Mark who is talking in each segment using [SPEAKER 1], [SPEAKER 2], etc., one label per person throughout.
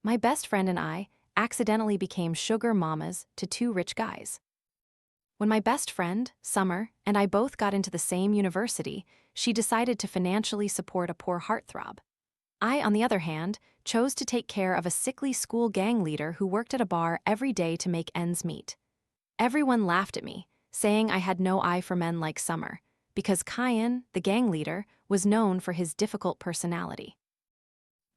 [SPEAKER 1] My best friend and I accidentally became sugar mamas to two rich guys. When my best friend, Summer, and I both got into the same university, she decided to financially support a poor heartthrob. I, on the other hand, chose to take care of a sickly school gang leader who worked at a bar every day to make ends meet. Everyone laughed at me, saying I had no eye for men like Summer, because Kian, the gang leader, was known for his difficult personality.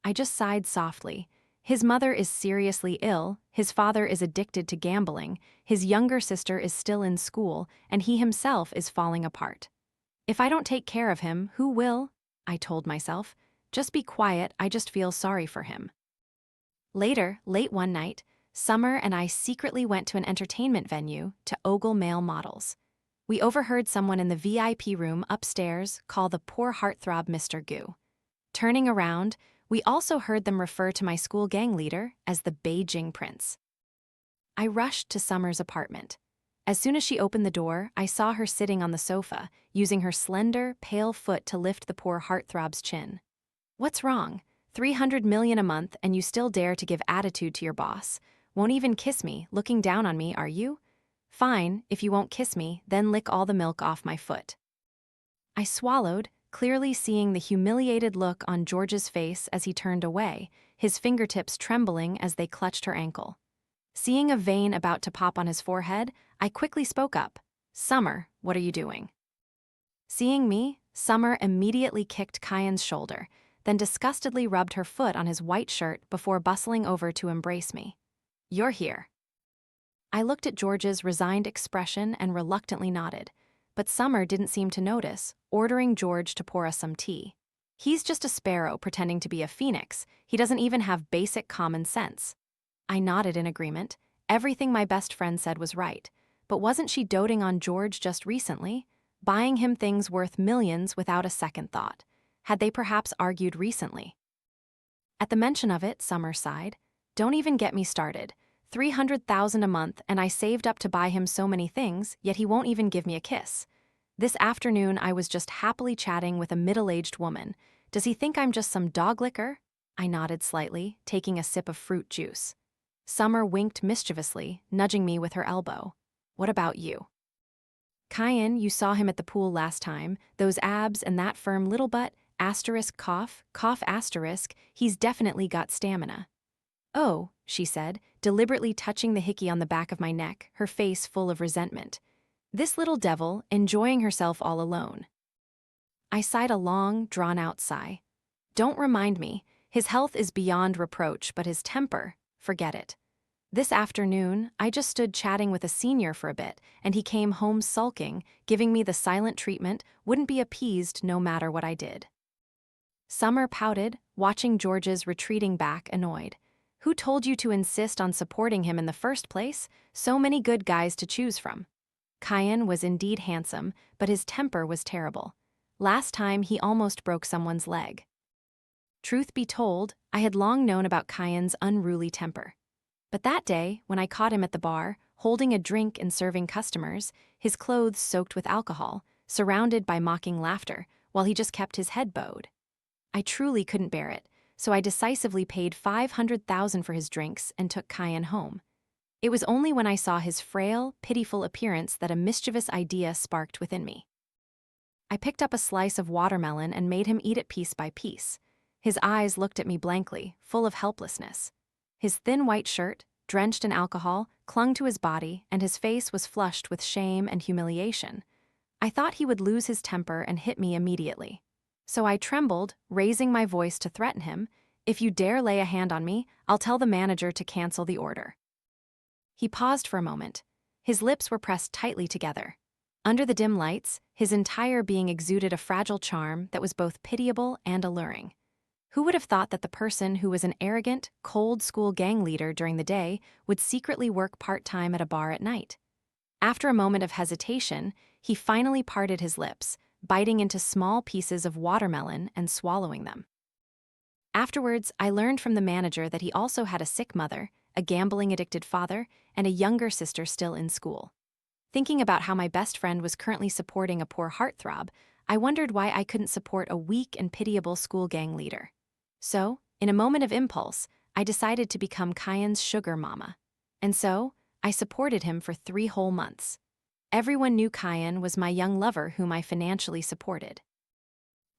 [SPEAKER 1] I just sighed softly. His mother is seriously ill, his father is addicted to gambling, his younger sister is still in school, and he himself is falling apart. If I don't take care of him, who will? I told myself. Just be quiet, I just feel sorry for him. Later, late one night, Summer and I secretly went to an entertainment venue to ogle male models. We overheard someone in the VIP room upstairs call the poor heartthrob Mr. Goo. Turning around, we also heard them refer to my school gang leader as the Beijing Prince. I rushed to Summer's apartment. As soon as she opened the door, I saw her sitting on the sofa, using her slender, pale foot to lift the poor heartthrob's chin. What's wrong? 300 million a month and you still dare to give attitude to your boss. Won't even kiss me, looking down on me, are you? Fine, if you won't kiss me, then lick all the milk off my foot. I swallowed, clearly seeing the humiliated look on George's face as he turned away, his fingertips trembling as they clutched her ankle. Seeing a vein about to pop on his forehead, I quickly spoke up. Summer, what are you doing? Seeing me, Summer immediately kicked Kian's shoulder, then disgustedly rubbed her foot on his white shirt before bustling over to embrace me. You're here. I looked at George's resigned expression and reluctantly nodded, but Summer didn't seem to notice, ordering George to pour us some tea. He's just a sparrow pretending to be a phoenix. He doesn't even have basic common sense. I nodded in agreement. Everything my best friend said was right, but wasn't she doting on George just recently, buying him things worth millions without a second thought? Had they perhaps argued recently? At the mention of it, Summer sighed. Don't even get me started. 300,000 a month and I saved up to buy him so many things, yet he won't even give me a kiss. This afternoon I was just happily chatting with a middle-aged woman. Does he think I'm just some dog licker? I nodded slightly, taking a sip of fruit juice. Summer winked mischievously, nudging me with her elbow. What about you? Kian, you saw him at the pool last time. Those abs and that firm little butt, asterisk cough, cough asterisk, he's definitely got stamina. Oh, she said, deliberately touching the hickey on the back of my neck, her face full of resentment. This little devil, enjoying herself all alone. I sighed a long, drawn-out sigh. Don't remind me, his health is beyond reproach, but his temper, forget it. This afternoon, I just stood chatting with a senior for a bit, and he came home sulking, giving me the silent treatment, wouldn't be appeased no matter what I did. Summer pouted, watching George's retreating back annoyed. Who told you to insist on supporting him in the first place? So many good guys to choose from. Kian was indeed handsome, but his temper was terrible. Last time he almost broke someone's leg. Truth be told, I had long known about Kian's unruly temper. But that day, when I caught him at the bar, holding a drink and serving customers, his clothes soaked with alcohol, surrounded by mocking laughter, while he just kept his head bowed. I truly couldn't bear it, so I decisively paid 500,000 for his drinks and took Kian home. It was only when I saw his frail, pitiful appearance that a mischievous idea sparked within me. I picked up a slice of watermelon and made him eat it piece by piece. His eyes looked at me blankly, full of helplessness. His thin white shirt, drenched in alcohol, clung to his body, and his face was flushed with shame and humiliation. I thought he would lose his temper and hit me immediately. So I trembled, raising my voice to threaten him. If you dare lay a hand on me, I'll tell the manager to cancel the order. He paused for a moment. His lips were pressed tightly together. Under the dim lights, his entire being exuded a fragile charm that was both pitiable and alluring. Who would have thought that the person who was an arrogant, cold school gang leader during the day would secretly work part-time at a bar at night? After a moment of hesitation, he finally parted his lips, biting into small pieces of watermelon and swallowing them. Afterwards, I learned from the manager that he also had a sick mother, a gambling-addicted father, and a younger sister still in school. Thinking about how my best friend was currently supporting a poor heartthrob, I wondered why I couldn't support a weak and pitiable school gang leader. So, in a moment of impulse, I decided to become Kian's sugar mama. And so, I supported him for 3 whole months. Everyone knew Kian was my young lover whom I financially supported.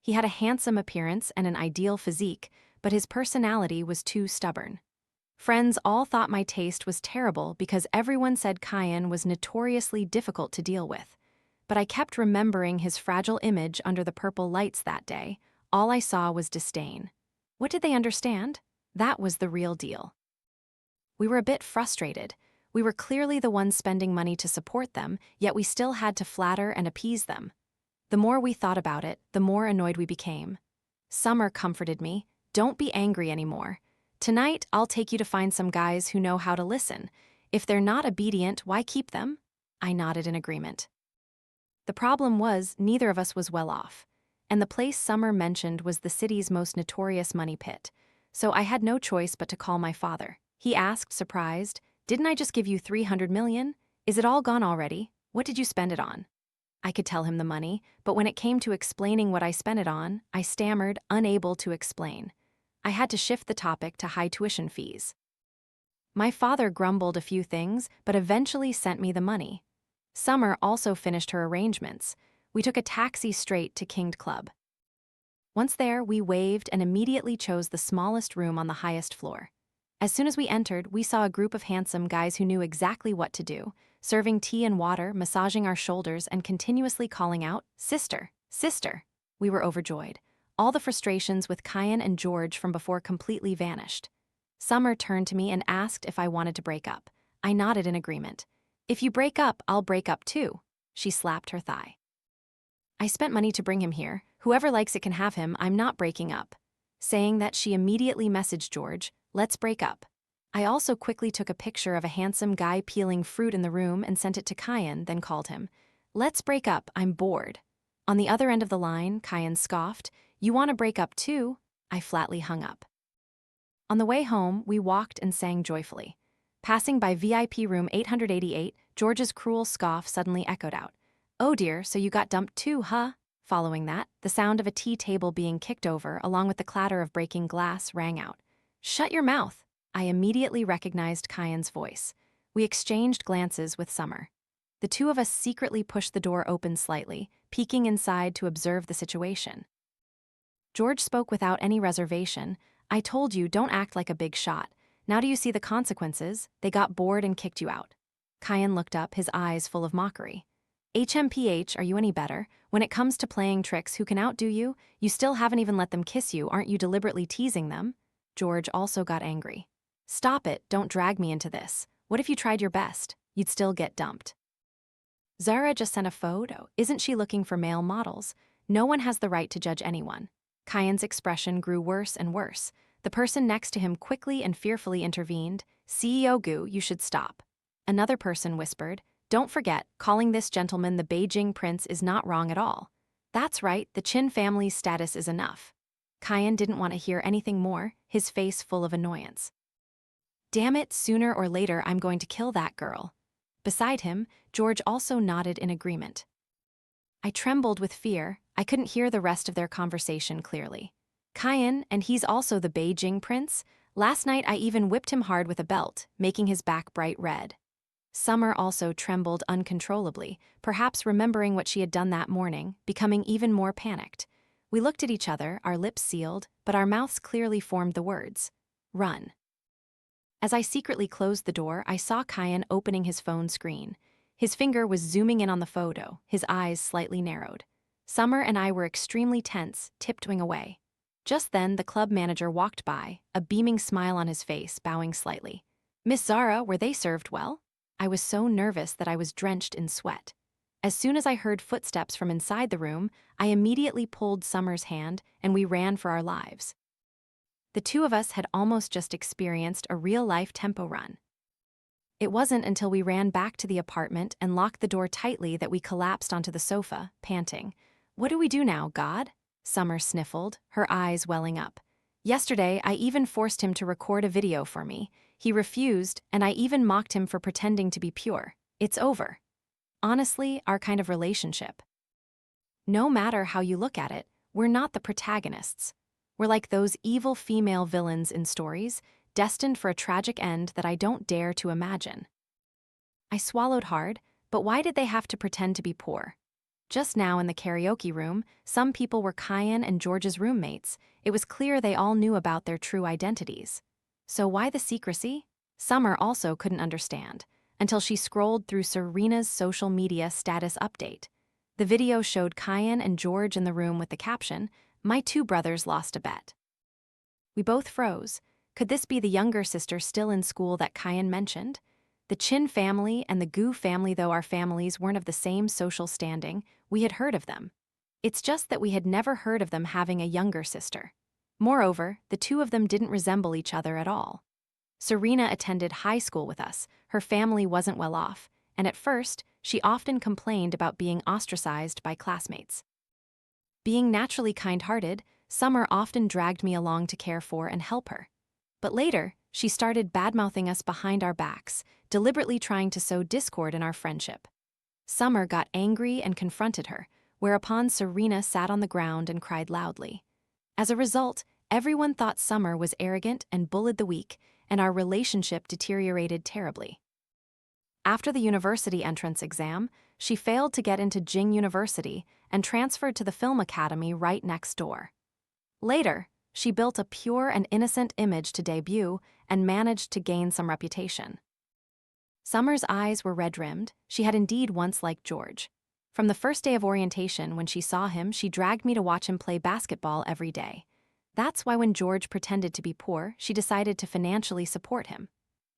[SPEAKER 1] He had a handsome appearance and an ideal physique, but his personality was too stubborn. Friends all thought my taste was terrible because everyone said Kian was notoriously difficult to deal with. But I kept remembering his fragile image under the purple lights that day. All I saw was disdain. What did they understand? That was the real deal. We were a bit frustrated. We were clearly the ones spending money to support them, yet we still had to flatter and appease them. The more we thought about it, the more annoyed we became. Summer comforted me. Don't be angry anymore. Tonight, I'll take you to find some guys who know how to listen. If they're not obedient, why keep them? I nodded in agreement. The problem was, neither of us was well off. And the place Summer mentioned was the city's most notorious money pit. So I had no choice but to call my father. He asked, surprised, "Didn't I just give you 300 million? Is it all gone already? What did you spend it on?" I could tell him the money, but when it came to explaining what I spent it on, I stammered, unable to explain. I had to shift the topic to high tuition fees. My father grumbled a few things, but eventually sent me the money. Summer also finished her arrangements. We took a taxi straight to King Club. Once there, we waved and immediately chose the smallest room on the highest floor. As soon as we entered, we saw a group of handsome guys who knew exactly what to do, serving tea and water, massaging our shoulders, and continuously calling out, "Sister, sister." We were overjoyed. All the frustrations with Kian and George from before completely vanished. Summer turned to me and asked if I wanted to break up. I nodded in agreement. "If you break up, I'll break up too." She slapped her thigh. "I spent money to bring him here. Whoever likes it can have him. I'm not breaking up." Saying that, she immediately messaged George, "Let's break up." I also quickly took a picture of a handsome guy peeling fruit in the room and sent it to Kian, then called him. "Let's break up, I'm bored." On the other end of the line, Kian scoffed, "You want to break up too?" I flatly hung up. On the way home, we walked and sang joyfully. Passing by VIP room 888, George's cruel scoff suddenly echoed out. "Oh dear, so you got dumped too, huh?" Following that, the sound of a tea table being kicked over, along with the clatter of breaking glass, rang out. "Shut your mouth." I immediately recognized Kian's voice. We exchanged glances with Summer. The two of us secretly pushed the door open slightly, peeking inside to observe the situation. George spoke without any reservation. "I told you, don't act like a big shot. Now do you see the consequences? They got bored and kicked you out." Kian looked up, his eyes full of mockery. "HMPH, are you any better? When it comes to playing tricks, who can outdo you? You still haven't even let them kiss you. Aren't you deliberately teasing them?" George also got angry. "Stop it, don't drag me into this. What if you tried your best? You'd still get dumped." "Zara just sent a photo. Isn't she looking for male models? No one has the right to judge anyone." Kian's expression grew worse and worse. The person next to him quickly and fearfully intervened. "CEO Gu, you should stop." Another person whispered, "Don't forget, calling this gentleman the Beijing Prince is not wrong at all." "That's right, the Chin family's status is enough." Kian didn't want to hear anything more, his face full of annoyance. "Damn it, sooner or later I'm going to kill that girl." Beside him, George also nodded in agreement. I trembled with fear. I couldn't hear the rest of their conversation clearly. "Kian, and he's also the Beijing Prince? Last night I even whipped him hard with a belt, making his back bright red." Summer also trembled uncontrollably, perhaps remembering what she had done that morning, becoming even more panicked. We looked at each other, our lips sealed, but our mouths clearly formed the words, "Run." As I secretly closed the door, I saw Kian opening his phone screen. His finger was zooming in on the photo, his eyes slightly narrowed. Summer and I were extremely tense, tiptoeing away. Just then, the club manager walked by, a beaming smile on his face, bowing slightly. "Miss Zara, were they served well?" I was so nervous that I was drenched in sweat. As soon as I heard footsteps from inside the room, I immediately pulled Summer's hand, and we ran for our lives. The two of us had almost just experienced a real-life tempo run. It wasn't until we ran back to the apartment and locked the door tightly that we collapsed onto the sofa, panting. "What do we do now, God?" Summer sniffled, her eyes welling up. "Yesterday, I even forced him to record a video for me. He refused, and I even mocked him for pretending to be pure. It's over." Honestly, our kind of relationship. No matter how you look at it, we're not the protagonists. We're like those evil female villains in stories, destined for a tragic end that I don't dare to imagine. I swallowed hard, but why did they have to pretend to be poor? Just now in the karaoke room, some people were Kian and George's roommates. It was clear they all knew about their true identities. So why the secrecy? Summer also couldn't understand, until she scrolled through Serena's social media status update. The video showed Kian and George in the room with the caption, "My two brothers lost a bet." We both froze. Could this be the younger sister still in school that Kian mentioned? The Chin family and the Gu family, though our families weren't of the same social standing, we had heard of them. It's just that we had never heard of them having a younger sister. Moreover, the two of them didn't resemble each other at all. Serena attended high school with us. Her family wasn't well off, and at first, she often complained about being ostracized by classmates. Being naturally kind-hearted, Summer often dragged me along to care for and help her. But later, she started badmouthing us behind our backs, deliberately trying to sow discord in our friendship. Summer got angry and confronted her, whereupon Serena sat on the ground and cried loudly. As a result, everyone thought Summer was arrogant and bullied the weak, and our relationship deteriorated terribly. After the university entrance exam, she failed to get into Jing University and transferred to the film academy right next door. Later, she built a pure and innocent image to debut and managed to gain some reputation. Summer's eyes were red-rimmed. She had indeed once liked George. From the first day of orientation, when she saw him, she dragged me to watch him play basketball every day. That's why when George pretended to be poor, she decided to financially support him.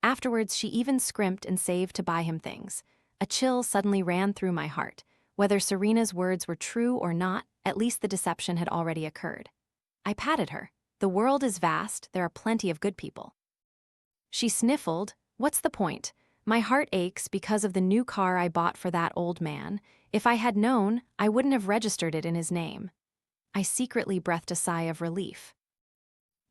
[SPEAKER 1] Afterwards, she even scrimped and saved to buy him things. A chill suddenly ran through my heart. Whether Serena's words were true or not, at least the deception had already occurred. I patted her. The world is vast, there are plenty of good people. She sniffled. What's the point? My heart aches because of the new car I bought for that old man. If I had known, I wouldn't have registered it in his name. I secretly breathed a sigh of relief.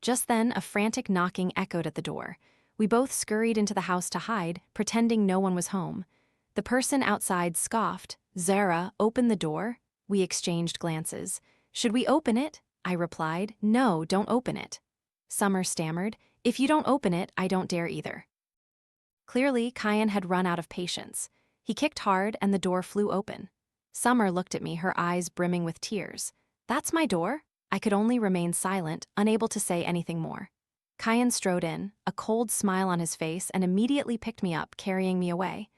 [SPEAKER 1] Just then, a frantic knocking echoed at the door. We both scurried into the house to hide, pretending no one was home. The person outside scoffed. "Zara, open the door." We exchanged glances. "Should we open it?" I replied. "No, don't open it." Summer stammered. "If you don't open it, I don't dare either." Clearly, Kian had run out of patience. He kicked hard and the door flew open. Summer looked at me, her eyes brimming with tears. "That's my door?" I could only remain silent, unable to say anything more. Kian strode in, a cold smile on his face, and immediately picked me up, carrying me away.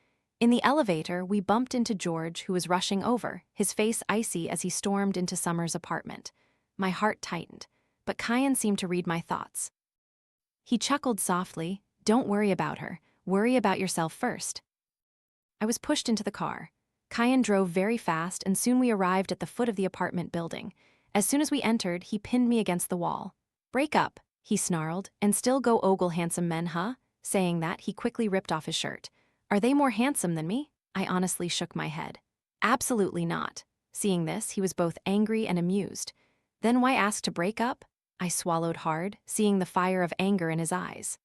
[SPEAKER 1] In the elevator, we bumped into George, who was rushing over, his face icy as he stormed into Summer's apartment. My heart tightened, but Kian seemed to read my thoughts. He chuckled softly. "Don't worry about her. Worry about yourself first." I was pushed into the car. Kian drove very fast, and soon we arrived at the foot of the apartment building. As soon as we entered, he pinned me against the wall. "Break up," he snarled, "and still go ogle handsome men, huh?" Saying that, he quickly ripped off his shirt. "Are they more handsome than me?" I honestly shook my head. "Absolutely not." Seeing this, he was both angry and amused. "Then why ask to break up?" I swallowed hard, seeing the fire of anger in his eyes.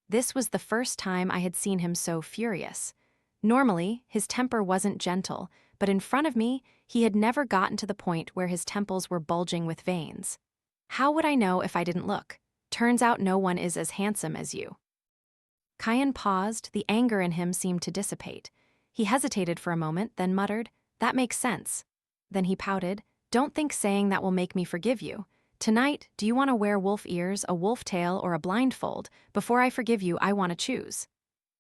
[SPEAKER 1] This was the first time I had seen him so furious. Normally, his temper wasn't gentle, but in front of me, he had never gotten to the point where his temples were bulging with veins. How would I know if I didn't look? Turns out no one is as handsome as you. Kian paused, the anger in him seemed to dissipate. He hesitated for a moment, then muttered, "That makes sense." Then he pouted, "Don't think saying that will make me forgive you. Tonight, do you want to wear wolf ears, a wolf tail, or a blindfold? Before I forgive you, I want to choose."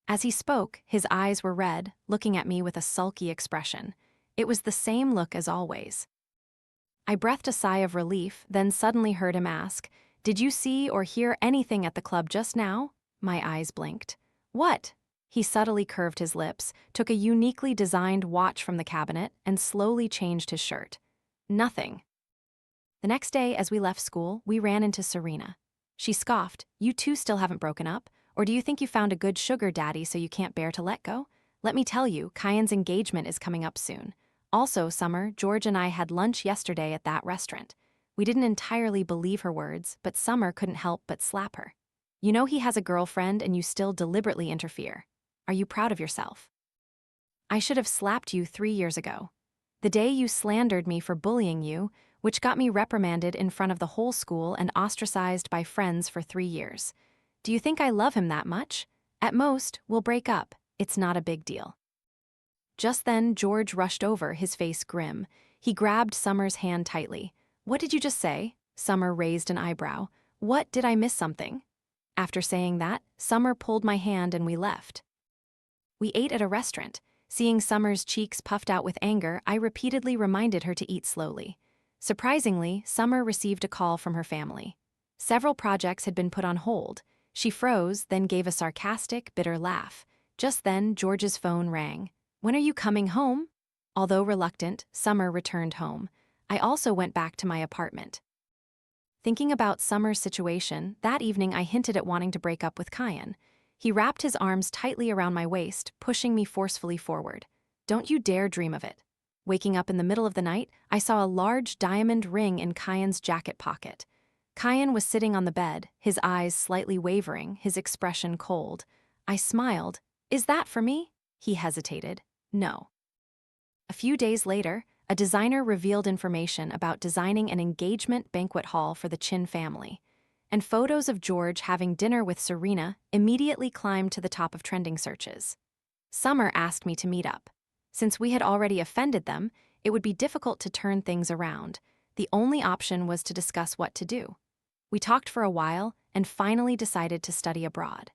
[SPEAKER 1] As he spoke, his eyes were red, looking at me with a sulky expression. It was the same look as always. I breathed a sigh of relief, then suddenly heard him ask, "Did you see or hear anything at the club just now?" My eyes blinked. "What?" He subtly curved his lips, took a uniquely designed watch from the cabinet, and slowly changed his shirt. "Nothing." The next day, as we left school, we ran into Serena. She scoffed, "You two still haven't broken up? Or do you think you found a good sugar daddy so you can't bear to let go? Let me tell you, Kian's engagement is coming up soon. Also, Summer, George and I had lunch yesterday at that restaurant." We didn't entirely believe her words, but Summer couldn't help but slap her. "You know he has a girlfriend and you still deliberately interfere. Are you proud of yourself?" I should have slapped you 3 years ago. The day you slandered me for bullying you, which got me reprimanded in front of the whole school and ostracized by friends for 3 years. Do you think I love him that much? At most, we'll break up. It's not a big deal. Just then, George rushed over, his face grim. He grabbed Summer's hand tightly. What did you just say? Summer raised an eyebrow. What, did I miss something? After saying that, Summer pulled my hand and we left. We ate at a restaurant. Seeing Summer's cheeks puffed out with anger, I repeatedly reminded her to eat slowly. Surprisingly, Summer received a call from her family. Several projects had been put on hold. She froze, then gave a sarcastic, bitter laugh. Just then, George's phone rang. When are you coming home? Although reluctant, Summer returned home. I also went back to my apartment. Thinking about Summer's situation, that evening I hinted at wanting to break up with Kian. He wrapped his arms tightly around my waist, pushing me forcefully forward. Don't you dare dream of it. Waking up in the middle of the night, I saw a large diamond ring in Kian's jacket pocket. Kian was sitting on the bed, his eyes slightly wavering, his expression cold. I smiled. Is that for me? He hesitated. No. A few days later, a designer revealed information about designing an engagement banquet hall for the Chin family. And photos of George having dinner with Serena immediately climbed to the top of trending searches. Summer asked me to meet up. Since we had already offended them, it would be difficult to turn things around. The only option was to discuss what to do. We talked for a while and finally decided to study abroad.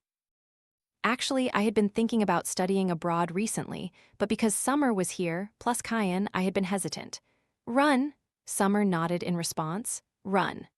[SPEAKER 1] Actually, I had been thinking about studying abroad recently, but because Summer was here, plus Kian, I had been hesitant. Run! Summer nodded in response. Run.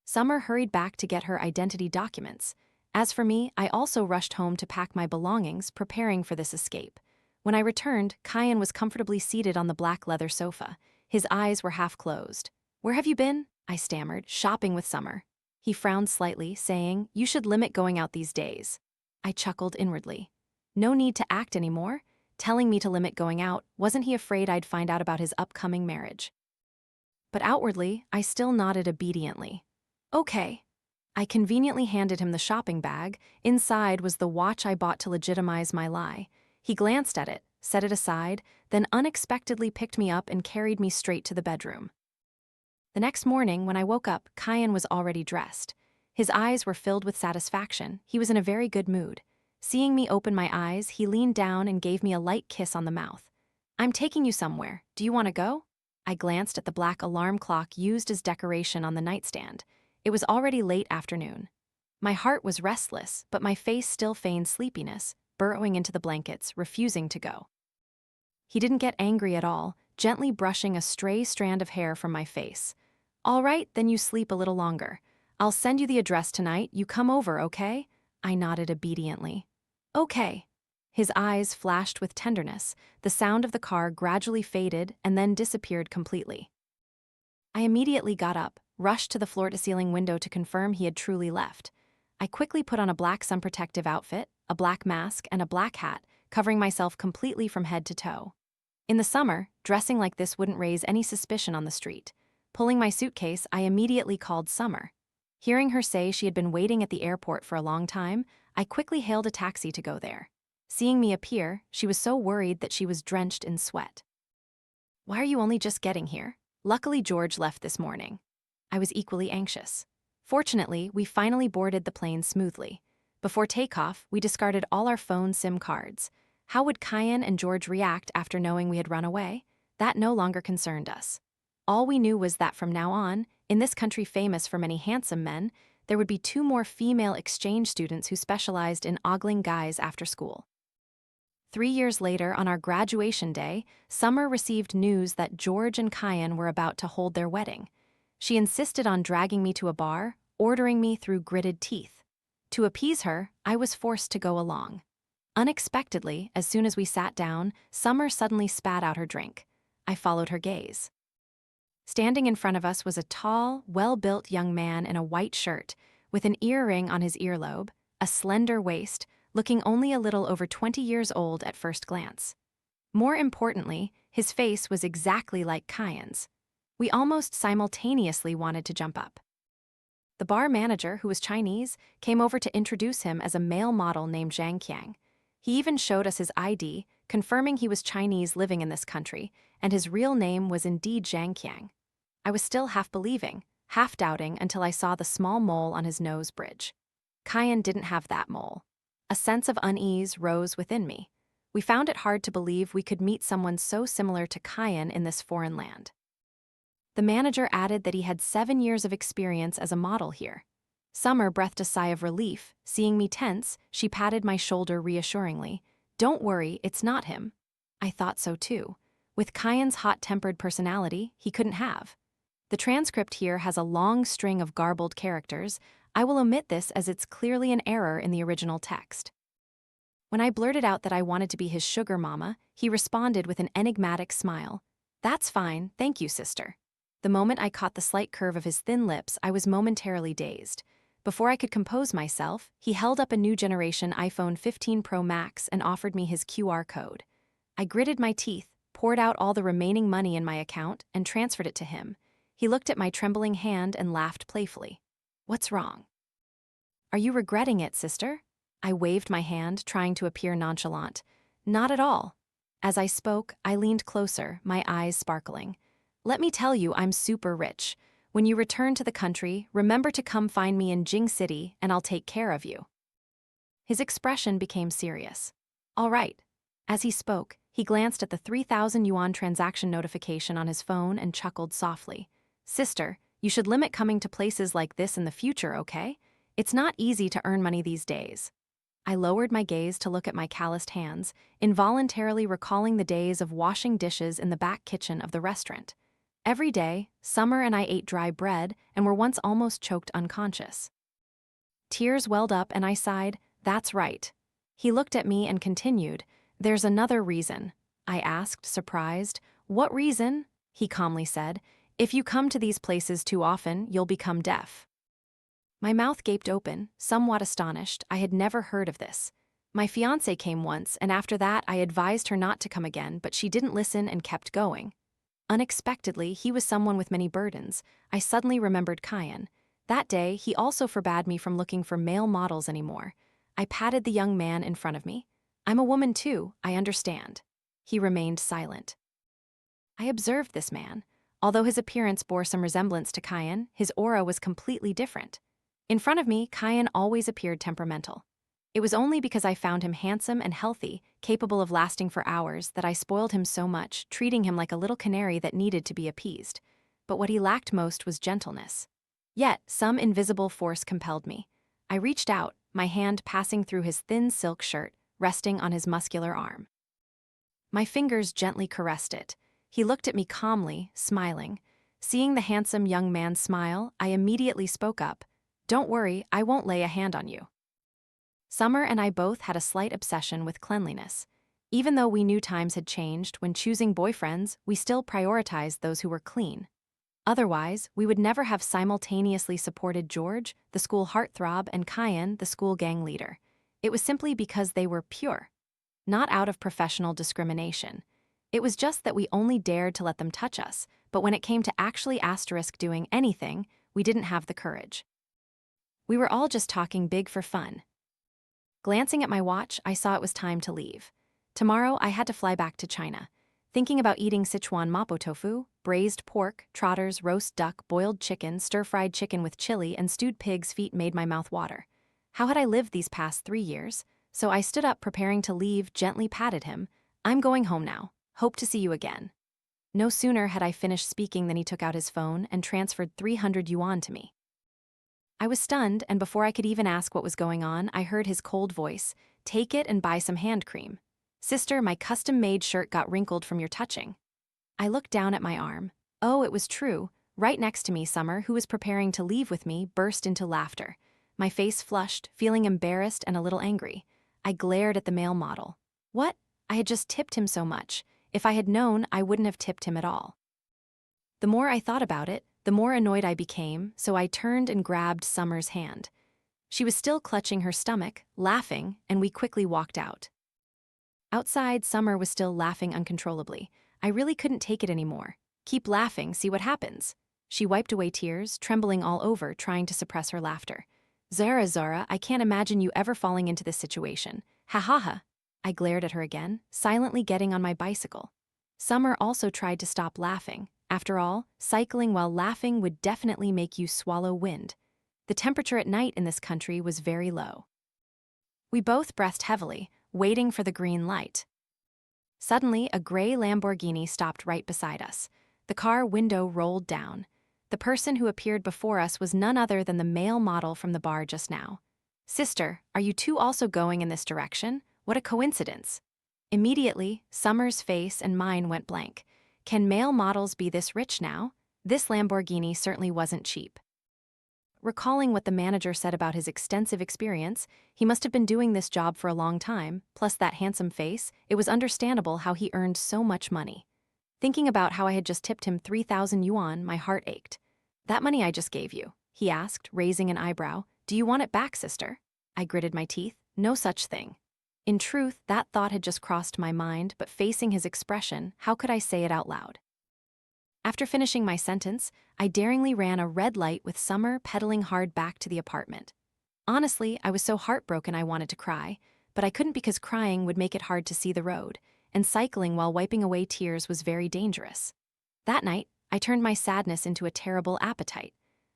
[SPEAKER 1] Summer hurried back to get her identity documents. As for me, I also rushed home to pack my belongings, preparing for this escape. When I returned, Kian was comfortably seated on the black leather sofa. His eyes were half closed. Where have you been? I stammered. Shopping with Summer. He frowned slightly, saying, You should limit going out these days. I chuckled inwardly. No need to act anymore. Telling me to limit going out, wasn't he afraid I'd find out about his upcoming marriage? But outwardly, I still nodded obediently. Okay. I conveniently handed him the shopping bag. Inside was the watch I bought to legitimize my lie. He glanced at it, set it aside, then unexpectedly picked me up and carried me straight to the bedroom. The next morning, when I woke up, Kian was already dressed. His eyes were filled with satisfaction. He was in a very good mood. Seeing me open my eyes, he leaned down and gave me a light kiss on the mouth. I'm taking you somewhere. Do you want to go? I glanced at the black alarm clock used as decoration on the nightstand. It was already late afternoon. My heart was restless, but my face still feigned sleepiness, burrowing into the blankets, refusing to go. He didn't get angry at all, gently brushing a stray strand of hair from my face. All right, then you sleep a little longer. I'll send you the address tonight. You come over, okay? I nodded obediently. Okay. His eyes flashed with tenderness. The sound of the car gradually faded and then disappeared completely. I immediately got up, rushed to the floor-to-ceiling window to confirm he had truly left. I quickly put on a black sun-protective outfit, a black mask, and a black hat, covering myself completely from head to toe. In the summer, dressing like this wouldn't raise any suspicion on the street. Pulling my suitcase, I immediately called Summer. Hearing her say she had been waiting at the airport for a long time, I quickly hailed a taxi to go there. Seeing me appear, she was so worried that she was drenched in sweat. Why are you only just getting here? Luckily, George left this morning. I was equally anxious. Fortunately, we finally boarded the plane smoothly. Before takeoff, we discarded all our phone SIM cards. How would Kian and George react after knowing we had run away? That no longer concerned us. All we knew was that from now on, in this country famous for many handsome men, there would be 2 more female exchange students who specialized in ogling guys after school. 3 years later, on our graduation day, Summer received news that George and Kian were about to hold their wedding. She insisted on dragging me to a bar, ordering me through gritted teeth. To appease her, I was forced to go along. Unexpectedly, as soon as we sat down, Summer suddenly spat out her drink. I followed her gaze. Standing in front of us was a tall, well-built young man in a white shirt, with an earring on his earlobe, a slender waist, looking only a little over 20 years old at first glance. More importantly, his face was exactly like Kian's. We almost simultaneously wanted to jump up. The bar manager, who was Chinese, came over to introduce him as a male model named Zhang Qiang. He even showed us his ID, confirming he was Chinese living in this country, and his real name was indeed Zhang Qiang. I was still half believing, half doubting until I saw the small mole on his nose bridge. Kian didn't have that mole. A sense of unease rose within me. We found it hard to believe we could meet someone so similar to Kian in this foreign land. The manager added that he had 7 years of experience as a model here. Summer breathed a sigh of relief. Seeing me tense, she patted my shoulder reassuringly. "Don't worry, it's not him." I thought so too. With Kian's hot-tempered personality, he couldn't have. The transcript here has a long string of garbled characters. I will omit this as it's clearly an error in the original text. When I blurted out that I wanted to be his sugar mama, he responded with an enigmatic smile. "That's fine, thank you, sister." The moment I caught the slight curve of his thin lips, I was momentarily dazed. Before I could compose myself, he held up a new generation iPhone 15 Pro Max and offered me his QR code. I gritted my teeth, poured out all the remaining money in my account, and transferred it to him. He looked at my trembling hand and laughed playfully. "What's wrong?" "Are you regretting it, sister?" I waved my hand, trying to appear nonchalant. "Not at all." As I spoke, I leaned closer, my eyes sparkling. "Let me tell you, I'm super rich. When you return to the country, remember to come find me in Jing City, and I'll take care of you." His expression became serious. "All right." As he spoke, he glanced at the 3,000 yuan transaction notification on his phone and chuckled softly. "Sister, you should limit coming to places like this in the future, okay? It's not easy to earn money these days." I lowered my gaze to look at my calloused hands, involuntarily recalling the days of washing dishes in the back kitchen of the restaurant. Every day, Summer and I ate dry bread and were once almost choked unconscious. Tears welled up and I sighed, "That's right." He looked at me and continued, "There's another reason." I asked, surprised. "What reason?" He calmly said, "If you come to these places too often, you'll become deaf." My mouth gaped open, somewhat astonished. I had never heard of this. My fiancé came once, and after that I advised her not to come again, but she didn't listen and kept going. Unexpectedly, he was someone with many burdens. I suddenly remembered Kian. That day, he also forbade me from looking for male models anymore. I patted the young man in front of me. "I'm a woman too, I understand." He remained silent. I observed this man. Although his appearance bore some resemblance to Kian, his aura was completely different. In front of me, Kian always appeared temperamental. It was only because I found him handsome and healthy, capable of lasting for hours, that I spoiled him so much, treating him like a little canary that needed to be appeased. But what he lacked most was gentleness. Yet, some invisible force compelled me. I reached out, my hand passing through his thin silk shirt, resting on his muscular arm. My fingers gently caressed it. He looked at me calmly, smiling. Seeing the handsome young man smile, I immediately spoke up. "Don't worry, I won't lay a hand on you." Summer and I both had a slight obsession with cleanliness. Even though we knew times had changed, when choosing boyfriends, we still prioritized those who were clean. Otherwise, we would never have simultaneously supported George, the school heartthrob, and Kian, the school gang leader. It was simply because they were pure. Not out of professional discrimination. It was just that we only dared to let them touch us, but when it came to actually doing anything, we didn't have the courage. We were all just talking big for fun. Glancing at my watch, I saw it was time to leave. Tomorrow, I had to fly back to China. Thinking about eating Sichuan mapo tofu, braised pork, trotters, roast duck, boiled chicken, stir-fried chicken with chili, and stewed pig's feet made my mouth water. How had I lived these past 3 years? So I stood up, preparing to leave, gently patted him. "I'm going home now. Hope to see you again." No sooner had I finished speaking than he took out his phone and transferred 300 yuan to me. I was stunned, and before I could even ask what was going on, I heard his cold voice, "Take it and buy some hand cream. Sister, my custom-made shirt got wrinkled from your touching." I looked down at my arm. Oh, it was true. Right next to me, Summer, who was preparing to leave with me, burst into laughter. My face flushed, feeling embarrassed and a little angry. I glared at the male model. What? I had just tipped him so much. If I had known, I wouldn't have tipped him at all. The more I thought about it, the more annoyed I became, so I turned and grabbed Summer's hand. She was still clutching her stomach, laughing, and we quickly walked out. Outside, Summer was still laughing uncontrollably. I really couldn't take it anymore. "Keep laughing, see what happens." She wiped away tears, trembling all over, trying to suppress her laughter. Zara, I can't imagine you ever falling into this situation. Ha ha ha." I glared at her again, silently getting on my bicycle. Summer also tried to stop laughing. After all, cycling while laughing would definitely make you swallow wind. The temperature at night in this country was very low. We both breathed heavily, waiting for the green light. Suddenly, a gray Lamborghini stopped right beside us. The car window rolled down. The person who appeared before us was none other than the male model from the bar just now. "Sister, are you two also going in this direction? What a coincidence." Immediately, Summer's face and mine went blank. Can male models be this rich now? This Lamborghini certainly wasn't cheap. Recalling what the manager said about his extensive experience, he must have been doing this job for a long time, plus that handsome face, it was understandable how he earned so much money. Thinking about how I had just tipped him 3,000 yuan, my heart ached. "That money I just gave you," he asked, raising an eyebrow. "Do you want it back, sister?" I gritted my teeth. No such thing. In truth, that thought had just crossed my mind, but facing his expression, how could I say it out loud? After finishing my sentence, I daringly ran a red light with Summer pedaling hard back to the apartment. Honestly, I was so heartbroken I wanted to cry, but I couldn't because crying would make it hard to see the road, and cycling while wiping away tears was very dangerous. That night, I turned my sadness into a terrible appetite.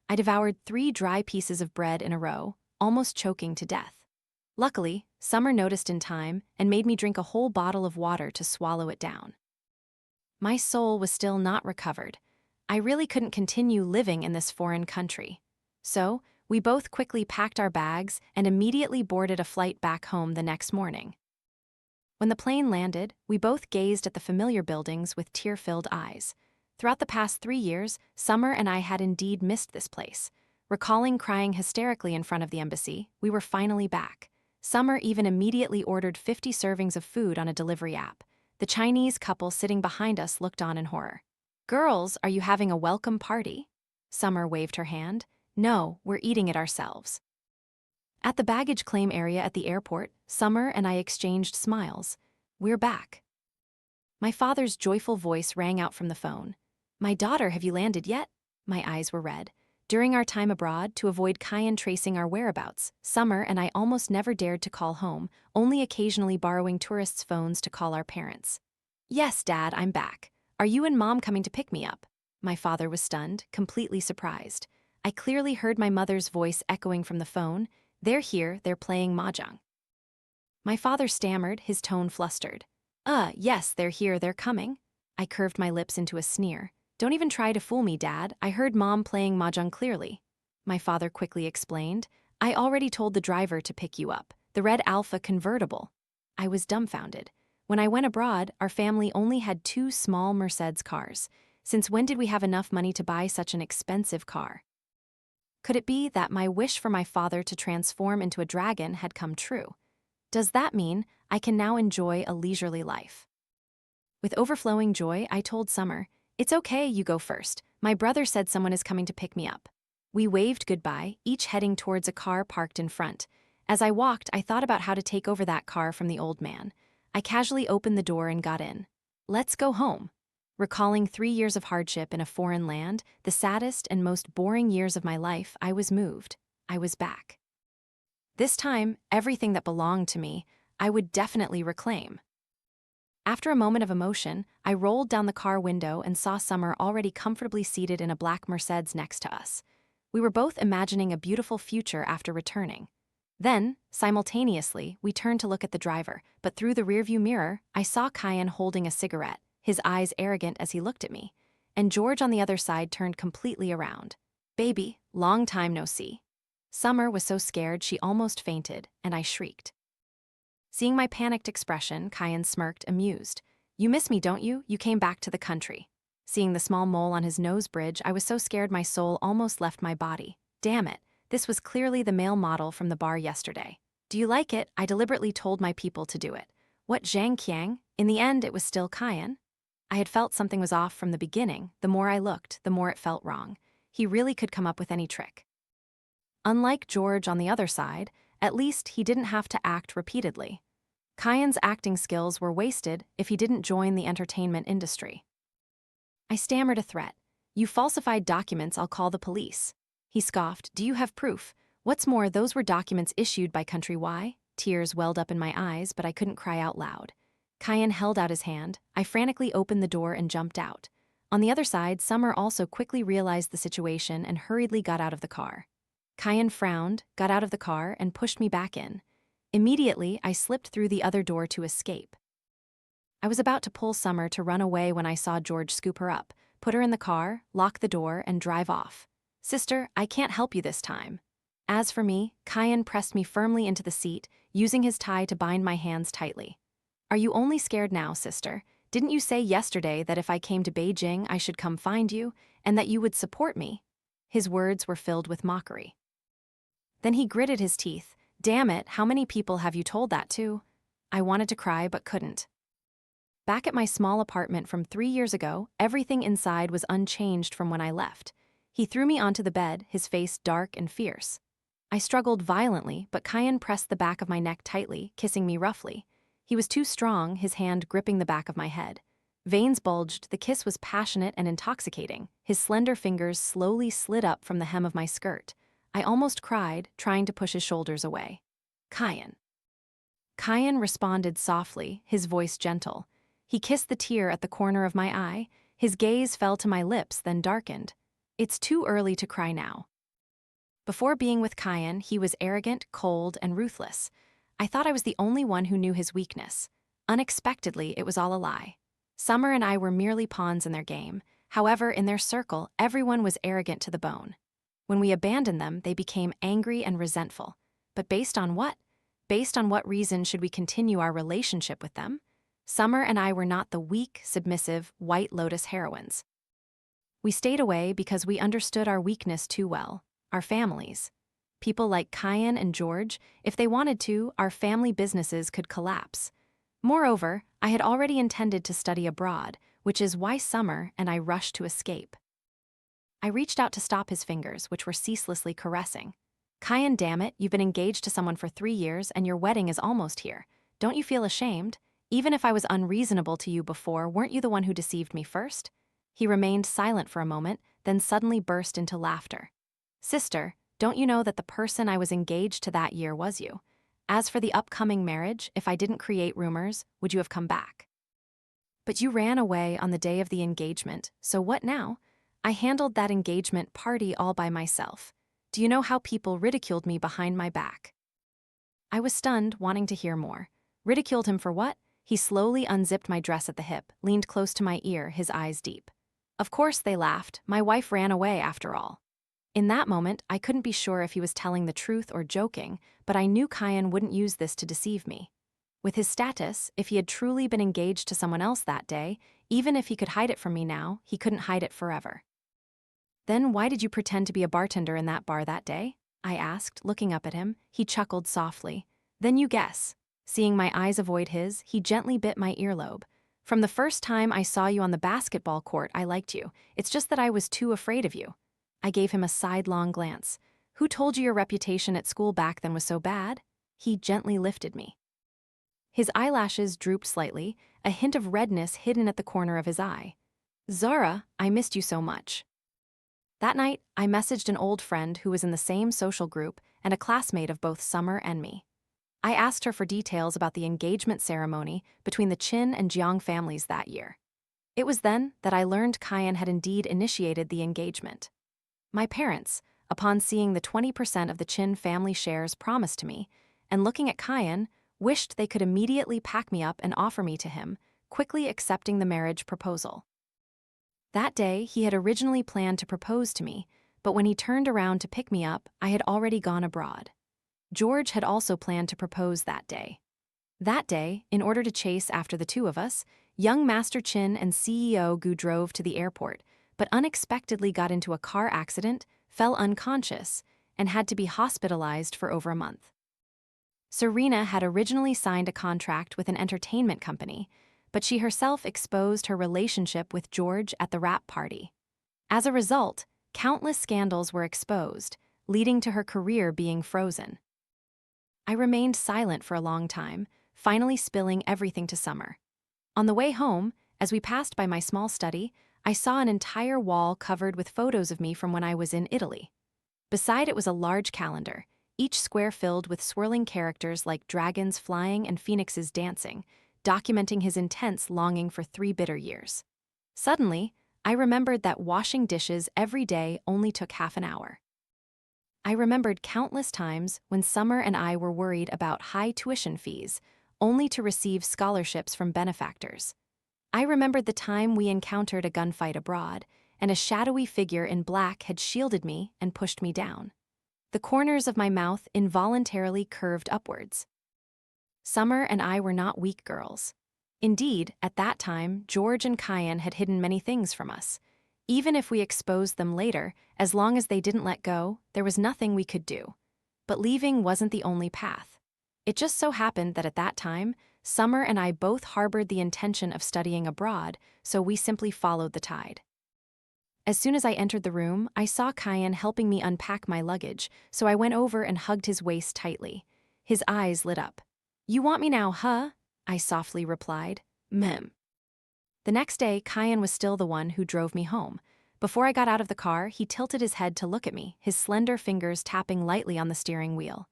[SPEAKER 1] I devoured 3 dry pieces of bread in a row, almost choking to death. Luckily, Summer noticed in time and made me drink a whole bottle of water to swallow it down. My soul was still not recovered. I really couldn't continue living in this foreign country. So, we both quickly packed our bags and immediately boarded a flight back home the next morning. When the plane landed, we both gazed at the familiar buildings with tear-filled eyes. Throughout the past 3 years, Summer and I had indeed missed this place. Recalling crying hysterically in front of the embassy, we were finally back. Summer even immediately ordered 50 servings of food on a delivery app. The Chinese couple sitting behind us looked on in horror. "Girls, are you having a welcome party?" Summer waved her hand. "No, we're eating it ourselves." At the baggage claim area at the airport, Summer and I exchanged smiles. "We're back." My father's joyful voice rang out from the phone. "My daughter, have you landed yet?" My eyes were red. During our time abroad, to avoid Kian tracing our whereabouts, Summer and I almost never dared to call home, only occasionally borrowing tourists' phones to call our parents. "Yes, Dad, I'm back. Are you and Mom coming to pick me up?" My father was stunned, completely surprised. I clearly heard my mother's voice echoing from the phone. "They're here, they're playing mahjong." My father stammered, his tone flustered. Yes, they're here, they're coming." I curved my lips into a sneer. "Don't even try to fool me, Dad. I heard Mom playing mahjong clearly." My father quickly explained. "I already told the driver to pick you up. The red Alpha convertible." I was dumbfounded. When I went abroad, our family only had 2 small Mercedes cars. Since when did we have enough money to buy such an expensive car? Could it be that my wish for my father to transform into a dragon had come true? Does that mean I can now enjoy a leisurely life? With overflowing joy, I told Summer, "It's okay, you go first. My brother said someone is coming to pick me up." We waved goodbye, each heading towards a car parked in front. As I walked, I thought about how to take over that car from the old man. I casually opened the door and got in. "Let's go home." Recalling 3 years of hardship in a foreign land, the saddest and most boring years of my life, I was moved. I was back. This time, everything that belonged to me, I would definitely reclaim. After a moment of emotion, I rolled down the car window and saw Summer already comfortably seated in a black Mercedes next to us. We were both imagining a beautiful future after returning. Then, simultaneously, we turned to look at the driver, but through the rearview mirror, I saw Kian holding a cigarette, his eyes arrogant as he looked at me. And George on the other side turned completely around. "Baby, long time no see." Summer was so scared she almost fainted, and I shrieked. Seeing my panicked expression, Kian smirked, amused. "You miss me, don't you? You came back to the country." Seeing the small mole on his nose bridge, I was so scared my soul almost left my body. Damn it, this was clearly the male model from the bar yesterday. "Do you like it?" I deliberately told my people to do it. What Zhang Qiang? In the end, it was still Kian. I had felt something was off from the beginning. The more I looked, the more it felt wrong. He really could come up with any trick. Unlike George on the other side, at least he didn't have to act repeatedly. Kian's acting skills were wasted if he didn't join the entertainment industry. I stammered a threat. "You falsified documents, I'll call the police." He scoffed. "Do you have proof? What's more, those were documents issued by Country Y." Tears welled up in my eyes, but I couldn't cry out loud. Kian held out his hand. I frantically opened the door and jumped out. On the other side, Summer also quickly realized the situation and hurriedly got out of the car. Kian frowned, got out of the car, and pushed me back in. Immediately, I slipped through the other door to escape. I was about to pull Summer to run away when I saw George scoop her up, put her in the car, lock the door, and drive off. "Sister, I can't help you this time." As for me, Kian pressed me firmly into the seat, using his tie to bind my hands tightly. "Are you only scared now, sister? Didn't you say yesterday that if I came to Beijing I should come find you, and that you would support me?" His words were filled with mockery. Then he gritted his teeth. "Damn it, how many people have you told that to?" I wanted to cry but couldn't. Back at my small apartment from 3 years ago, everything inside was unchanged from when I left. He threw me onto the bed, his face dark and fierce. I struggled violently, but Kian pressed the back of my neck tightly, kissing me roughly. He was too strong, his hand gripping the back of my head. Veins bulged, the kiss was passionate and intoxicating. His slender fingers slowly slid up from the hem of my skirt. I almost cried, trying to push his shoulders away. "Kian." Kian responded softly, his voice gentle. He kissed the tear at the corner of my eye. His gaze fell to my lips, then darkened. "It's too early to cry now." Before being with Kian, he was arrogant, cold, and ruthless. I thought I was the only one who knew his weakness. Unexpectedly, it was all a lie. Summer and I were merely pawns in their game. However, in their circle, everyone was arrogant to the bone. When we abandoned them, they became angry and resentful. But based on what? Based on what reason should we continue our relationship with them? Summer and I were not the weak, submissive, White Lotus heroines. We stayed away because we understood our weakness too well, our families. People like Kian and George, if they wanted to, our family businesses could collapse. Moreover, I had already intended to study abroad, which is why Summer and I rushed to escape. I reached out to stop his fingers, which were ceaselessly caressing. "Kian, damn it, you've been engaged to someone for 3 years and your wedding is almost here. Don't you feel ashamed? Even if I was unreasonable to you before, weren't you the one who deceived me first?" He remained silent for a moment, then suddenly burst into laughter. "Sister, don't you know that the person I was engaged to that year was you? As for the upcoming marriage, if I didn't create rumors, would you have come back? But you ran away on the day of the engagement, so what now? I handled that engagement party all by myself. Do you know how people ridiculed me behind my back?" I was stunned, wanting to hear more. Ridiculed him for what? He slowly unzipped my dress at the hip, leaned close to my ear, his eyes deep. "Of course they laughed. My wife ran away after all." In that moment, I couldn't be sure if he was telling the truth or joking, but I knew Kian wouldn't use this to deceive me. With his status, if he had truly been engaged to someone else that day, even if he could hide it from me now, he couldn't hide it forever. "Then why did you pretend to be a bartender in that bar that day?" I asked, looking up at him. He chuckled softly. "Then you guess." Seeing my eyes avoid his, he gently bit my earlobe. "From the first time I saw you on the basketball court, I liked you. It's just that I was too afraid of you." I gave him a sidelong glance. "Who told you your reputation at school back then was so bad?" He gently lifted me. His eyelashes drooped slightly, a hint of redness hidden at the corner of his eye. "Zara, I missed you so much." That night, I messaged an old friend who was in the same social group and a classmate of both Summer and me. I asked her for details about the engagement ceremony between the Chin and Jiang families that year. It was then that I learned Kian had indeed initiated the engagement. My parents, upon seeing the 20% of the Chin family shares promised to me, and looking at Kian, wished they could immediately pack me up and offer me to him, quickly accepting the marriage proposal. That day, he had originally planned to propose to me, but when he turned around to pick me up, I had already gone abroad. George had also planned to propose that day. That day, in order to chase after the two of us, young Master Chin and CEO Gu drove to the airport, but unexpectedly got into a car accident, fell unconscious, and had to be hospitalized for over a month. Serena had originally signed a contract with an entertainment company, but she herself exposed her relationship with George at the wrap party. As a result, countless scandals were exposed, leading to her career being frozen. I remained silent for a long time, finally spilling everything to Summer. On the way home, as we passed by my small study, I saw an entire wall covered with photos of me from when I was in Italy. Beside it was a large calendar, each square filled with swirling characters like dragons flying and phoenixes dancing, documenting his intense longing for 3 bitter years. Suddenly, I remembered that washing dishes every day only took half an hour. I remembered countless times when Summer and I were worried about high tuition fees, only to receive scholarships from benefactors. I remembered the time we encountered a gunfight abroad, and a shadowy figure in black had shielded me and pushed me down. The corners of my mouth involuntarily curved upwards. Summer and I were not weak girls. Indeed, at that time, George and Kian had hidden many things from us. Even if we exposed them later, as long as they didn't let go, there was nothing we could do. But leaving wasn't the only path. It just so happened that at that time, Summer and I both harbored the intention of studying abroad, so we simply followed the tide. As soon as I entered the room, I saw Kian helping me unpack my luggage, so I went over and hugged his waist tightly. His eyes lit up. "You want me now, huh?" I softly replied. "Mem." The next day, Kian was still the one who drove me home. Before I got out of the car, he tilted his head to look at me, his slender fingers tapping lightly on the steering wheel.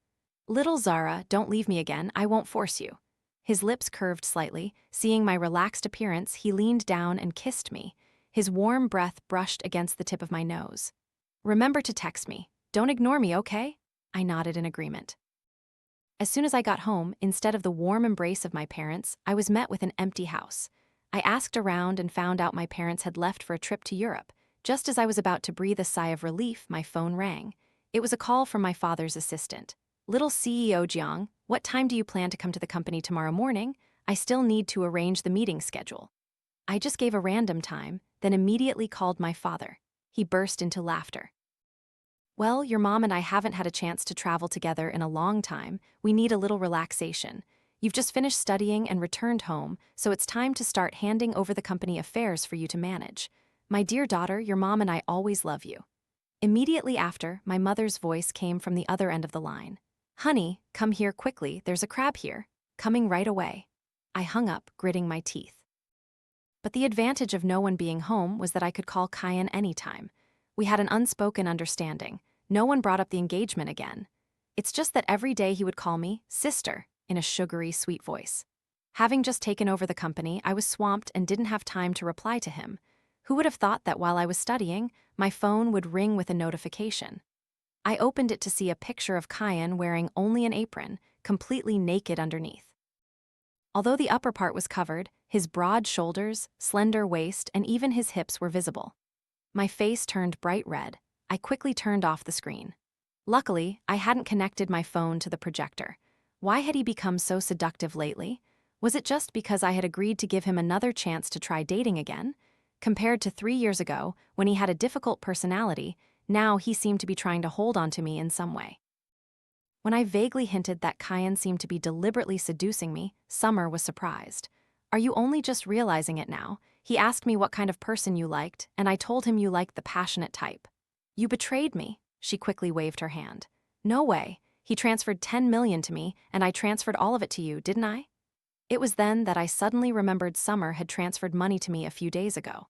[SPEAKER 1] "Little Zara, don't leave me again, I won't force you." His lips curved slightly. Seeing my relaxed appearance, he leaned down and kissed me. His warm breath brushed against the tip of my nose. "Remember to text me. Don't ignore me, okay?" I nodded in agreement. As soon as I got home, instead of the warm embrace of my parents, I was met with an empty house. I asked around and found out my parents had left for a trip to Europe. Just as I was about to breathe a sigh of relief, my phone rang. It was a call from my father's assistant. "Little CEO Jiang, what time do you plan to come to the company tomorrow morning? I still need to arrange the meeting schedule." I just gave a random time, then immediately called my father. He burst into laughter. "Well, your mom and I haven't had a chance to travel together in a long time. We need a little relaxation. You've just finished studying and returned home, so it's time to start handing over the company affairs for you to manage. My dear daughter, your mom and I always love you." Immediately after, my mother's voice came from the other end of the line. "Honey, come here quickly, there's a crab here. Coming right away." I hung up, gritting my teeth. But the advantage of no one being home was that I could call Kian anytime. We had an unspoken understanding. No one brought up the engagement again. It's just that every day he would call me sister in a sugary, sweet voice. Having just taken over the company, I was swamped and didn't have time to reply to him. Who would have thought that while I was studying, my phone would ring with a notification? I opened it to see a picture of Kian wearing only an apron, completely naked underneath. Although the upper part was covered, his broad shoulders, slender waist, and even his hips were visible. My face turned bright red. I quickly turned off the screen. Luckily, I hadn't connected my phone to the projector. Why had he become so seductive lately? Was it just because I had agreed to give him another chance to try dating again? Compared to 3 years ago, when he had a difficult personality, now he seemed to be trying to hold on to me in some way. When I vaguely hinted that Kian seemed to be deliberately seducing me, Summer was surprised. "Are you only just realizing it now? He asked me what kind of person you liked, and I told him you liked the passionate type." "You betrayed me," she quickly waved her hand. "No way. He transferred 10 million to me, and I transferred all of it to you, didn't I?" It was then that I suddenly remembered Summer had transferred money to me a few days ago.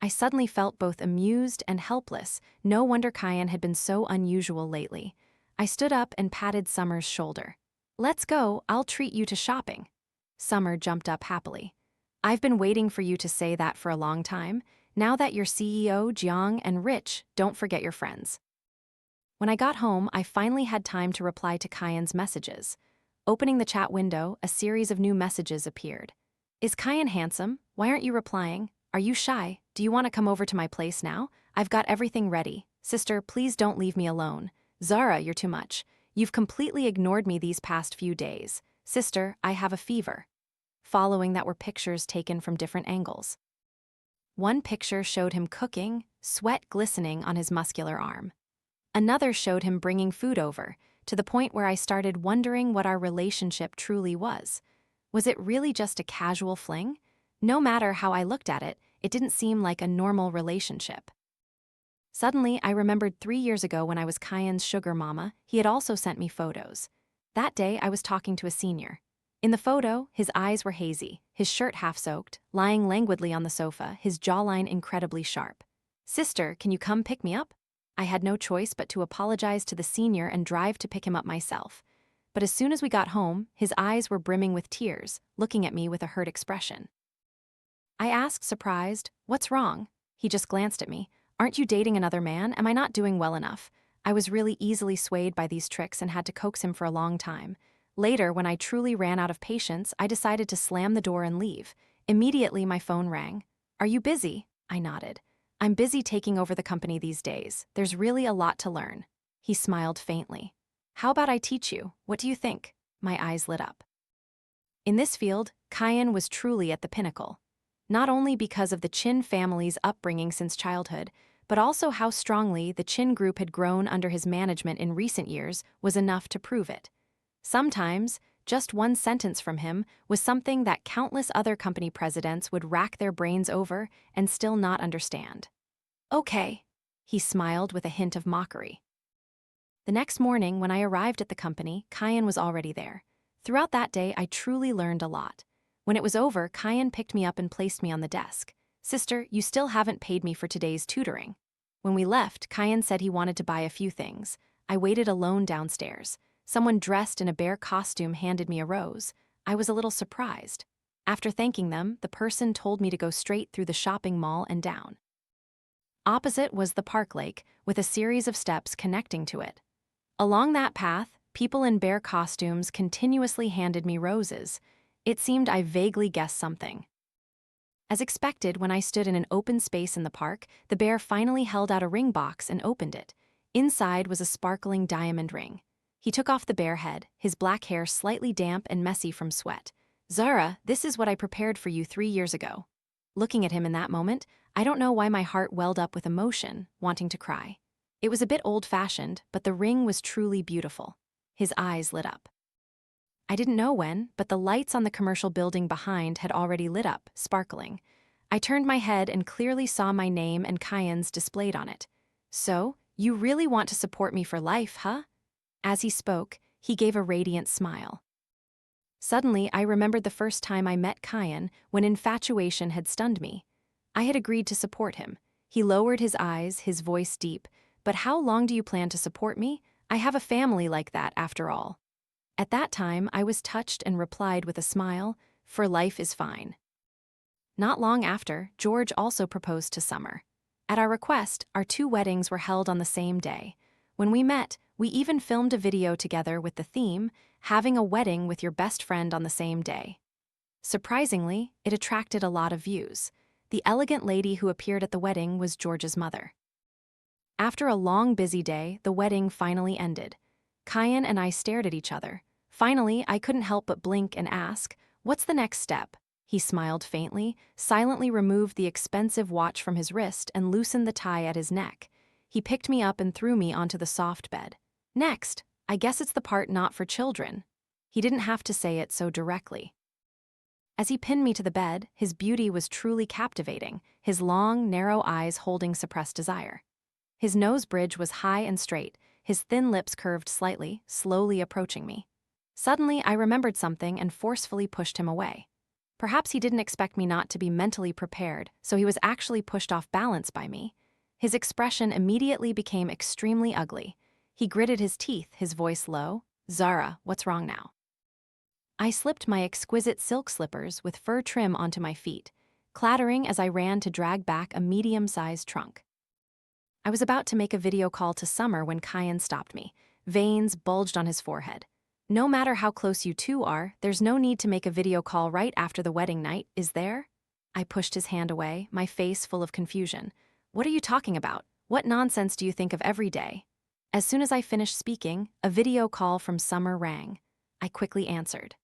[SPEAKER 1] I suddenly felt both amused and helpless. No wonder Kian had been so unusual lately. I stood up and patted Summer's shoulder. "Let's go, I'll treat you to shopping." Summer jumped up happily. "I've been waiting for you to say that for a long time. Now that you're CEO, Jiang, and rich, don't forget your friends." When I got home, I finally had time to reply to Kian's messages. Opening the chat window, a series of new messages appeared. "Is Kian handsome? Why aren't you replying? Are you shy? Do you want to come over to my place now? I've got everything ready. Sister, please don't leave me alone. Zara, you're too much. You've completely ignored me these past few days. Sister, I have a fever." Following that were pictures taken from different angles. One picture showed him cooking, sweat glistening on his muscular arm. Another showed him bringing food over, to the point where I started wondering what our relationship truly was. Was it really just a casual fling? No matter how I looked at it, it didn't seem like a normal relationship. Suddenly, I remembered 3 years ago when I was Kian's sugar mama, he had also sent me photos. That day, I was talking to a senior. In the photo, his eyes were hazy, his shirt half-soaked, lying languidly on the sofa, his jawline incredibly sharp. "Sister, can you come pick me up?" I had no choice but to apologize to the senior and drive to pick him up myself. But as soon as we got home, his eyes were brimming with tears, looking at me with a hurt expression. I asked, surprised, "What's wrong?" He just glanced at me. "Aren't you dating another man? Am I not doing well enough?" I was really easily swayed by these tricks and had to coax him for a long time. Later, when I truly ran out of patience, I decided to slam the door and leave. Immediately, my phone rang. "Are you busy?" I nodded. "I'm busy taking over the company these days. There's really a lot to learn." He smiled faintly. "How about I teach you? What do you think?" My eyes lit up. In this field, Kian was truly at the pinnacle. Not only because of the Chin family's upbringing since childhood, but also how strongly the Chin group had grown under his management in recent years was enough to prove it. Sometimes, just one sentence from him was something that countless other company presidents would rack their brains over and still not understand. "Okay," he smiled with a hint of mockery. The next morning, when I arrived at the company, Kian was already there. Throughout that day, I truly learned a lot. When it was over, Kian picked me up and placed me on the desk. "Sister, you still haven't paid me for today's tutoring." When we left, Kian said he wanted to buy a few things. I waited alone downstairs. Someone dressed in a bear costume handed me a rose. I was a little surprised. After thanking them, the person told me to go straight through the shopping mall and down. Opposite was the park lake, with a series of steps connecting to it. Along that path, people in bear costumes continuously handed me roses. It seemed I vaguely guessed something. As expected, when I stood in an open space in the park, the bear finally held out a ring box and opened it. Inside was a sparkling diamond ring. He took off the bear head, his black hair slightly damp and messy from sweat. "Zara, this is what I prepared for you 3 years ago." Looking at him in that moment, I don't know why my heart welled up with emotion, wanting to cry. It was a bit old-fashioned, but the ring was truly beautiful. His eyes lit up. I didn't know when, but the lights on the commercial building behind had already lit up, sparkling. I turned my head and clearly saw my name and Kian's displayed on it. "So, you really want to support me for life, huh?" As he spoke, he gave a radiant smile. Suddenly, I remembered the first time I met Kian, when infatuation had stunned me. I had agreed to support him. He lowered his eyes, his voice deep. "But how long do you plan to support me? I have a family like that, after all." At that time, I was touched and replied with a smile, "For life is fine." Not long after, George also proposed to Summer. At our request, our 2 weddings were held on the same day. When we met, we even filmed a video together with the theme, "Having a wedding with your best friend on the same day." Surprisingly, it attracted a lot of views. The elegant lady who appeared at the wedding was George's mother. After a long, busy day, the wedding finally ended. Kian and I stared at each other. Finally, I couldn't help but blink and ask, "What's the next step?" He smiled faintly, silently removed the expensive watch from his wrist and loosened the tie at his neck. He picked me up and threw me onto the soft bed. "Next, I guess it's the part not for children." He didn't have to say it so directly. As he pinned me to the bed, his beauty was truly captivating, his long, narrow eyes holding suppressed desire. His nose bridge was high and straight, his thin lips curved slightly, slowly approaching me. Suddenly, I remembered something and forcefully pushed him away. Perhaps he didn't expect me not to be mentally prepared, so he was actually pushed off balance by me. His expression immediately became extremely ugly. He gritted his teeth, his voice low. "Zara, what's wrong now?" I slipped my exquisite silk slippers with fur trim onto my feet, clattering as I ran to drag back a medium-sized trunk. I was about to make a video call to Summer when Kian stopped me. Veins bulged on his forehead. "No matter how close you 2 are, there's no need to make a video call right after the wedding night, is there?" I pushed his hand away, my face full of confusion. "What are you talking about? What nonsense do you think of every day?" As soon as I finished speaking, a video call from Summer rang. I quickly answered.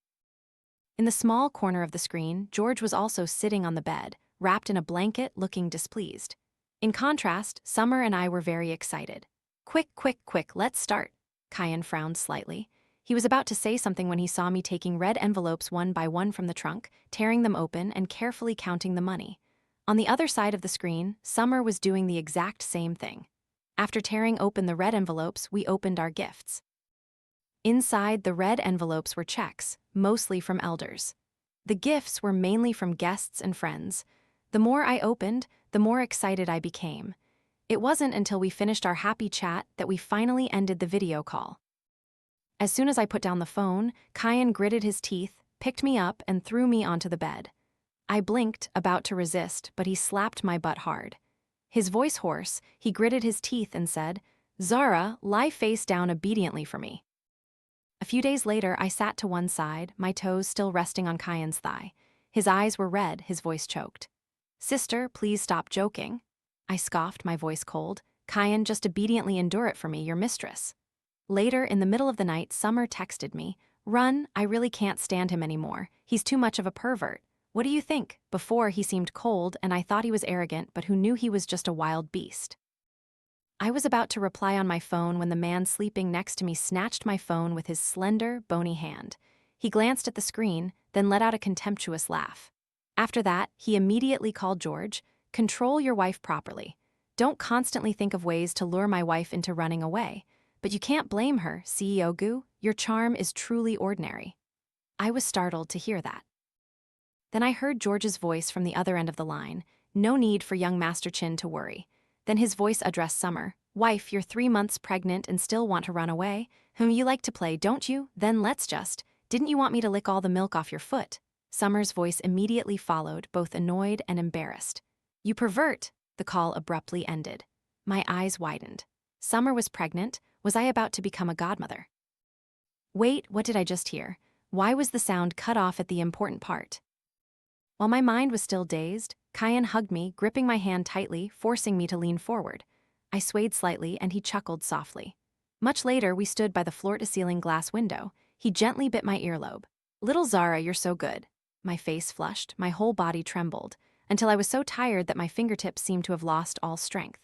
[SPEAKER 1] In the small corner of the screen, George was also sitting on the bed, wrapped in a blanket, looking displeased. In contrast, Summer and I were very excited. "Quick, quick, quick, let's start." Kian frowned slightly. He was about to say something when he saw me taking red envelopes one by one from the trunk, tearing them open and carefully counting the money. On the other side of the screen, Summer was doing the exact same thing. After tearing open the red envelopes, we opened our gifts. Inside, the red envelopes were checks, mostly from elders. The gifts were mainly from guests and friends. The more I opened, the more excited I became. It wasn't until we finished our happy chat that we finally ended the video call. As soon as I put down the phone, Kian gritted his teeth, picked me up, and threw me onto the bed. I blinked, about to resist, but he slapped my butt hard. His voice hoarse, he gritted his teeth and said, Zara, lie face down obediently for me. A few days later, I sat to one side, my toes still resting on Kian's thigh. His eyes were red, his voice choked. Sister, please stop joking. I scoffed, my voice cold. Kian, just obediently endure it for me, your mistress. Later, in the middle of the night, Summer texted me, Run, I really can't stand him anymore. He's too much of a pervert. What do you think? Before, he seemed cold, and I thought he was arrogant, but who knew he was just a wild beast? I was about to reply on my phone when the man sleeping next to me snatched my phone with his slender, bony hand. He glanced at the screen, then let out a contemptuous laugh. After that, he immediately called George, Control your wife properly. Don't constantly think of ways to lure my wife into running away. But you can't blame her, CEO Goo. Your charm is truly ordinary. I was startled to hear that. Then I heard George's voice from the other end of the line. No need for young Master Chin to worry. Then his voice addressed Summer. Wife, you're 3 months pregnant and still want to run away? You like to play, don't you? Then let's just. Didn't you want me to lick all the milk off your foot? Summer's voice immediately followed, both annoyed and embarrassed. You pervert, the call abruptly ended. My eyes widened. Summer was pregnant. Was I about to become a godmother? Wait, what did I just hear? Why was the sound cut off at the important part? While my mind was still dazed, Kian hugged me, gripping my hand tightly, forcing me to lean forward. I swayed slightly, and he chuckled softly. Much later, we stood by the floor-to-ceiling glass window. He gently bit my earlobe. Little Zara, you're so good. My face flushed, my whole body trembled, until I was so tired that my fingertips seemed to have lost all strength.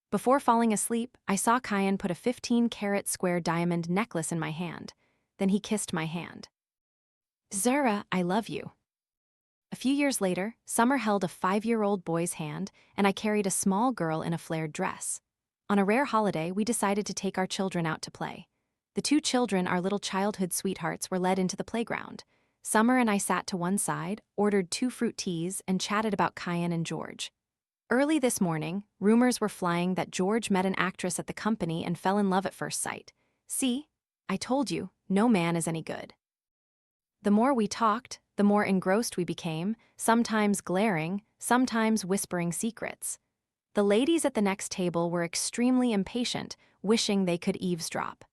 [SPEAKER 1] Before falling asleep, I saw Kian put a 15-carat square diamond necklace in my hand. Then he kissed my hand. Zara, I love you. A few years later, Summer held a 5-year-old boy's hand, and I carried a small girl in a flared dress. On a rare holiday, we decided to take our children out to play. The 2 children, our little childhood sweethearts, were led into the playground. Summer and I sat to one side, ordered 2 fruit teas, and chatted about Kian and George. Early this morning, rumors were flying that George met an actress at the company and fell in love at first sight. See? I told you, no man is any good. The more we talked, the more engrossed we became, sometimes glaring, sometimes whispering secrets. The ladies at the next table were extremely impatient, wishing they could eavesdrop.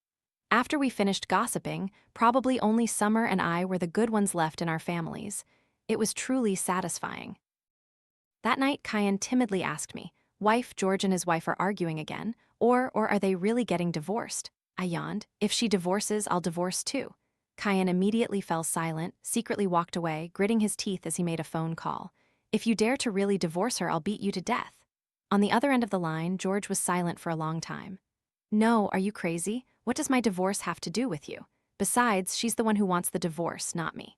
[SPEAKER 1] After we finished gossiping, probably only Summer and I were the good ones left in our families. It was truly satisfying. That night, Kian timidly asked me, Wife, George and his wife are arguing again, or are they really getting divorced? I yawned. If she divorces, I'll divorce too. Kian immediately fell silent, secretly walked away, gritting his teeth as he made a phone call. If you dare to really divorce her, I'll beat you to death. On the other end of the line, George was silent for a long time. No, are you crazy? What does my divorce have to do with you? Besides, she's the one who wants the divorce, not me.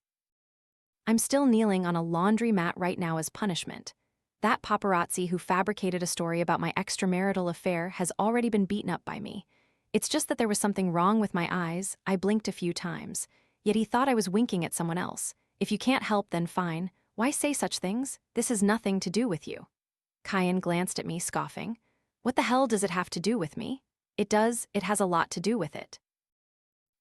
[SPEAKER 1] I'm still kneeling on a laundry mat right now as punishment. That paparazzi who fabricated a story about my extramarital affair has already been beaten up by me. It's just that there was something wrong with my eyes. I blinked a few times. Yet he thought I was winking at someone else. If you can't help, then fine. Why say such things? This has nothing to do with you. Kian glanced at me, scoffing. What the hell does it have to do with me? It does, it has a lot to do with it.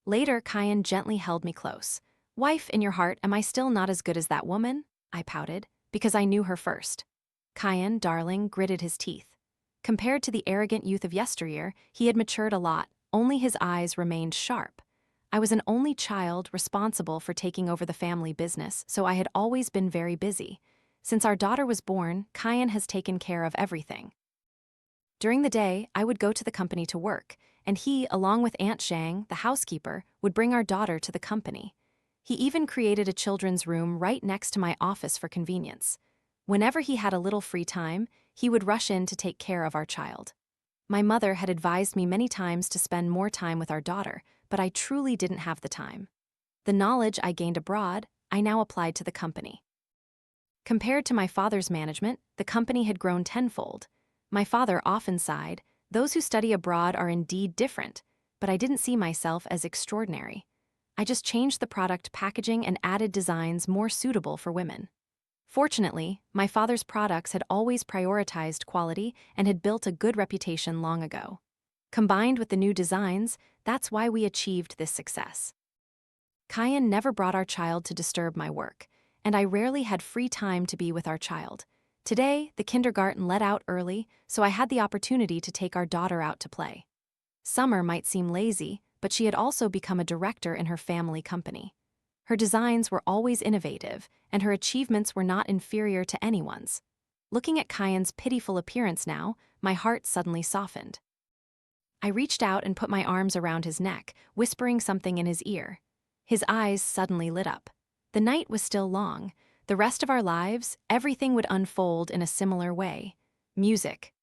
[SPEAKER 1] Later, Kian gently held me close. Wife, in your heart, am I still not as good as that woman? I pouted, because I knew her first. Kian, darling, gritted his teeth. Compared to the arrogant youth of yesteryear, he had matured a lot, only his eyes remained sharp. I was an only child responsible for taking over the family business, so I had always been very busy. Since our daughter was born, Kian has taken care of everything. During the day, I would go to the company to work, and he, along with Aunt Zhang, the housekeeper, would bring our daughter to the company. He even created a children's room right next to my office for convenience. Whenever he had a little free time, he would rush in to take care of our child. My mother had advised me many times to spend more time with our daughter, but I truly didn't have the time. The knowledge I gained abroad, I now applied to the company. Compared to my father's management, the company had grown tenfold. My father often sighed, those who study abroad are indeed different, but I didn't see myself as extraordinary. I just changed the product packaging and added designs more suitable for women. Fortunately, my father's products had always prioritized quality and had built a good reputation long ago. Combined with the new designs, that's why we achieved this success. Kian never brought our child to disturb my work, and I rarely had free time to be with our child. Today, the kindergarten let out early, so I had the opportunity to take our daughter out to play. Summer might seem lazy, but she had also become a director in her family company. Her designs were always innovative, and her achievements were not inferior to anyone's. Looking at Kian's pitiful appearance now, my heart suddenly softened. I reached out and put my arms around his neck, whispering something in his ear. His eyes suddenly lit up. The night was still long. The rest of our lives, everything would unfold in a similar way. Music,